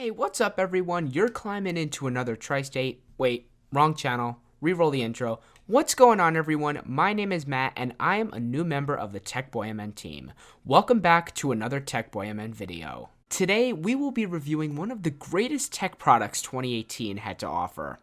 Hey, what's up everyone? You're climbing into another Tri-State. Wait, wrong channel. Reroll the intro. What's going on everyone? My name is Matt and I am a new member of the TechBoyMN team. Welcome back to another TechBoyMN video. Today, we will be reviewing one of the greatest tech products 2018 had to offer.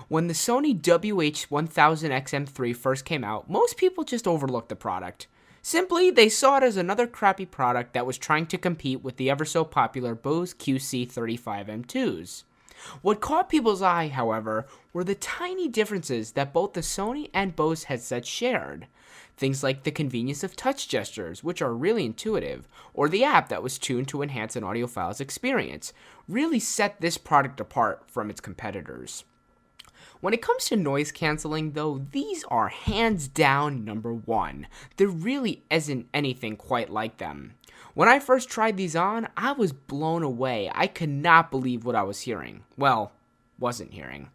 When the Sony WH-1000XM3 first came out, most people just overlooked the product. Simply, they saw it as another crappy product that was trying to compete with the ever so popular Bose QC35M2s. What caught people's eye, however, were the tiny differences that both the Sony and Bose headsets shared. Things like the convenience of touch gestures, which are really intuitive, or the app that was tuned to enhance an audiophile's experience, really set this product apart from its competitors. When it comes to noise canceling, though, these are hands down number one. There really isn't anything quite like them. When I first tried these on, I was blown away. I could not believe what I was hearing. Well, wasn't hearing.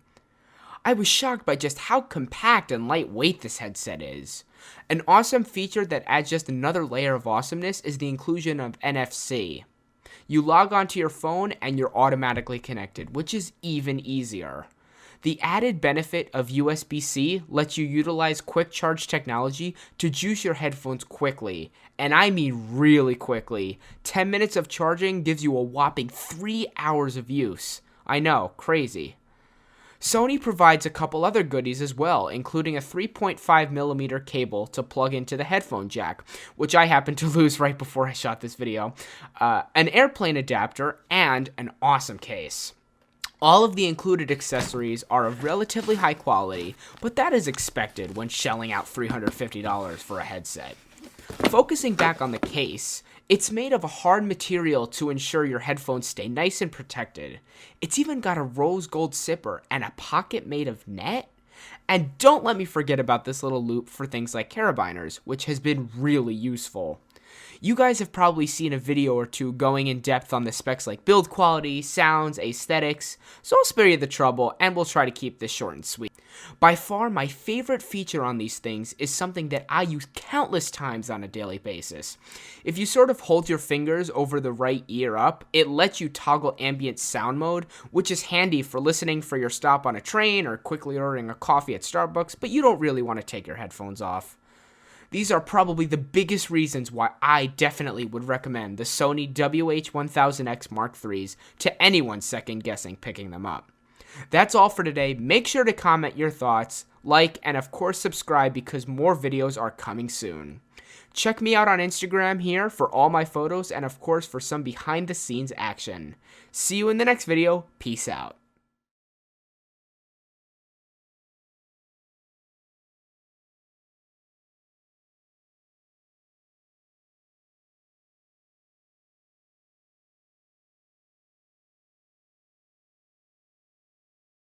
I was shocked by just how compact and lightweight this headset is. An awesome feature that adds just another layer of awesomeness is the inclusion of NFC. You log onto your phone and you're automatically connected, which is even easier. The added benefit of USB-C lets you utilize quick charge technology to juice your headphones quickly, and I mean really quickly. 10 minutes of charging gives you a whopping 3 hours of use. I know, crazy. Sony provides a couple other goodies as well, including a 3.5mm cable to plug into the headphone jack, which I happened to lose right before I shot this video, an airplane adapter, and an awesome case. All of the included accessories are of relatively high quality, but that is expected when shelling out $350 for a headset. Focusing back on the case, it's made of a hard material to ensure your headphones stay nice and protected. It's even got a rose gold zipper and a pocket made of net. And don't let me forget about this little loop for things like carabiners, which has been really useful. You guys have probably seen a video or two going in depth on the specs like build quality, sounds, aesthetics, so I'll spare you the trouble and we'll try to keep this short and sweet. By far, my favorite feature on these things is something that I use countless times on a daily basis. If you sort of hold your fingers over the right ear up, it lets you toggle ambient sound mode, which is handy for listening for your stop on a train or quickly ordering a coffee at Starbucks, but you don't really want to take your headphones off. These are probably the biggest reasons why I definitely would recommend the Sony WH-1000X Mark IIIs to anyone second guessing picking them up. That's all for today. Make sure to comment your thoughts, like, and of course subscribe because more videos are coming soon. Check me out on Instagram here for all my photos and of course for some behind the scenes action. See you in the next video. Peace out.